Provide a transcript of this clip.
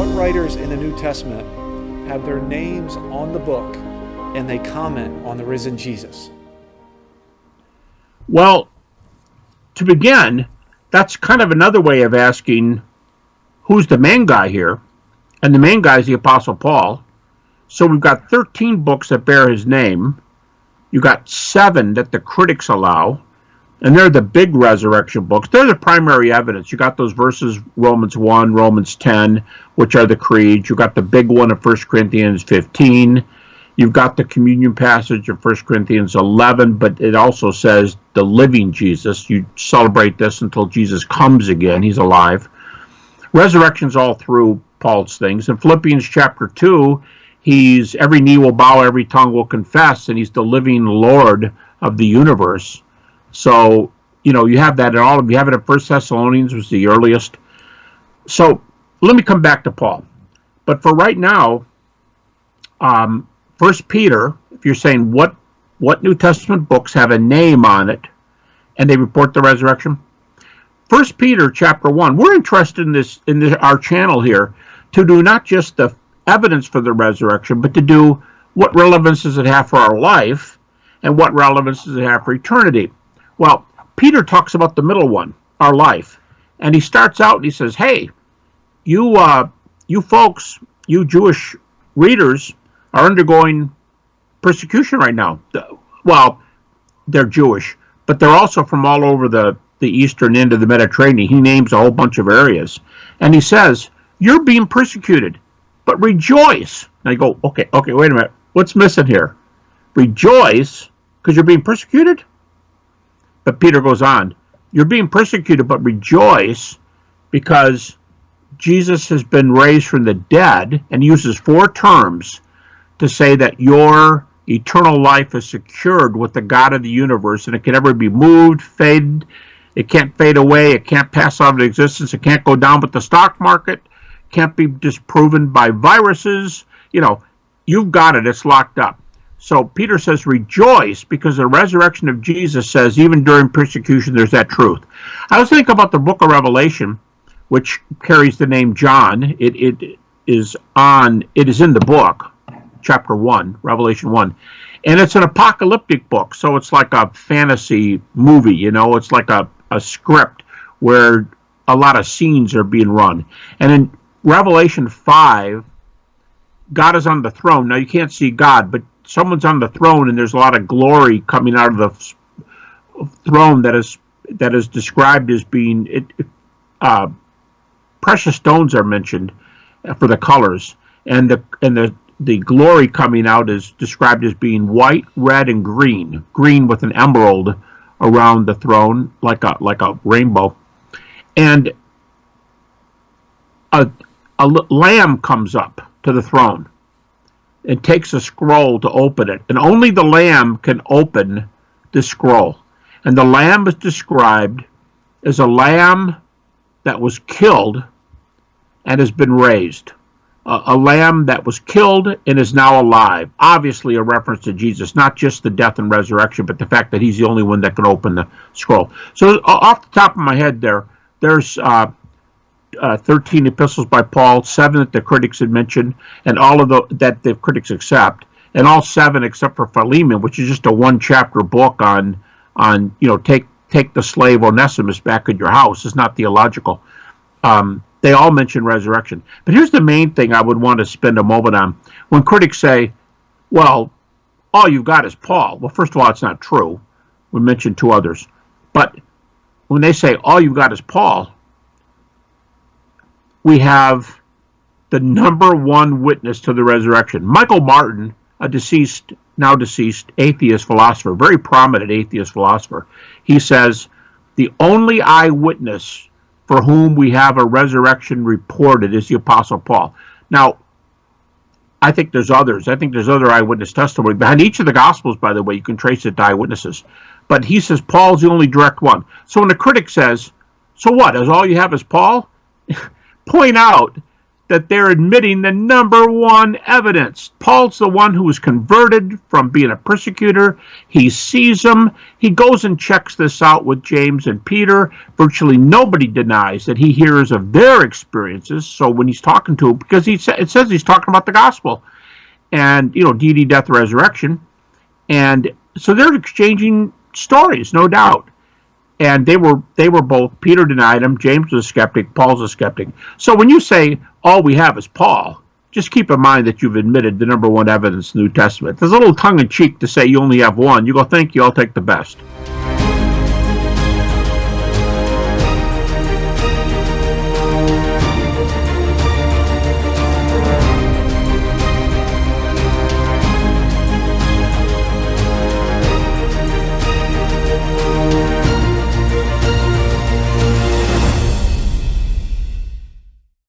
What writers in the New Testament have their names on the book and they comment on the risen Jesus? Well, to begin, that's kind of another way of asking who's the main guy here. And the main guy is the Apostle Paul. So we've got 13 books that bear his name. You've got 7 that the critics allow. And they're the big resurrection books. They're the primary evidence. You got those verses, Romans 1, Romans 10, which are the creeds. You got the big one of 1 Corinthians 15. You've got the communion passage of 1 Corinthians 11, but it also says the living Jesus. You celebrate this until Jesus comes again. He's alive. Resurrection's all through Paul's things. In Philippians chapter 2, he's every knee will bow, every tongue will confess, and he's the living Lord of the universe. So, you have that in all of them. You have it in 1 Thessalonians, was the earliest. So, let me come back to Paul. But for right now, 1 Peter, if you're saying what New Testament books have a name on it and they report the resurrection? 1 Peter chapter 1, we're interested in our channel here to do not just the evidence for the resurrection, but to do what relevance does it have for our life and what relevance does it have for eternity. Well, Peter talks about the middle one, our life. And he starts out and he says, hey, you folks, you Jewish readers are undergoing persecution right now. Well, they're Jewish, but they're also from all over the eastern end of the Mediterranean. He names a whole bunch of areas. And he says, you're being persecuted, but rejoice. And I go, okay, wait a minute. What's missing here? Rejoice because you're being persecuted? But Peter goes on, you're being persecuted, but rejoice because Jesus has been raised from the dead, and uses 4 terms to say that your eternal life is secured with the God of the universe, and it can never be moved, faded. It can't fade away. It can't pass out of existence. It can't go down with the stock market. Can't be disproven by viruses. You've got it. It's locked up. So Peter says, rejoice, because the resurrection of Jesus says even during persecution there's that truth. I was thinking about the book of Revelation, which carries the name John. It is in the book, chapter 1, Revelation 1. And it's an apocalyptic book, so it's like a fantasy movie, it's like a script where a lot of scenes are being run. And in Revelation 5, God is on the throne. Now, you can't see God, but someone's on the throne, and there's a lot of glory coming out of the throne that is described as being precious stones are mentioned for the colors, and the glory coming out is described as being white, red, and green with an emerald around the throne, like a rainbow. And a lamb comes up to the throne and takes a scroll to open it. And only the lamb can open the scroll. And the lamb is described as a lamb that was killed and has been raised. A lamb that was killed and is now alive. Obviously a reference to Jesus, not just the death and resurrection, but the fact that he's the only one that can open the scroll. So off the top of my head there's 13 epistles by Paul, 7 that the critics had mentioned, and all of that the critics accept, and all 7 except for Philemon, which is just a 1-chapter book on take the slave Onesimus back at your house. It's not theological. They all mention resurrection. But here's the main thing I would want to spend a moment on. When critics say, well, all you've got is Paul. Well, first of all, it's not true. We mentioned 2 others. But when they say all you've got is Paul, we have the number 1 witness to the resurrection. Michael Martin, a now deceased atheist philosopher, very prominent atheist philosopher, he says, the only eyewitness for whom we have a resurrection reported is the Apostle Paul. Now, I think there's others. I think there's other eyewitness testimony. Behind each of the Gospels, by the way, you can trace it to eyewitnesses. But he says Paul's the only direct one. So when the critic says, so what, is all you have is Paul? Point out that they're admitting the number one evidence. Paul's the one who was converted from being a persecutor. He sees them. He goes and checks this out with James and Peter. Virtually nobody denies that he hears of their experiences. So when he's talking to them, because it says he's talking about the gospel and, deity, death, resurrection. And so they're exchanging stories, no doubt. And they were both, Peter denied him, James was a skeptic, Paul's a skeptic. So when you say all we have is Paul, just keep in mind that you've admitted the number one evidence in the New Testament. There's a little tongue-in-cheek to say you only have one. You go, thank you, I'll take the best.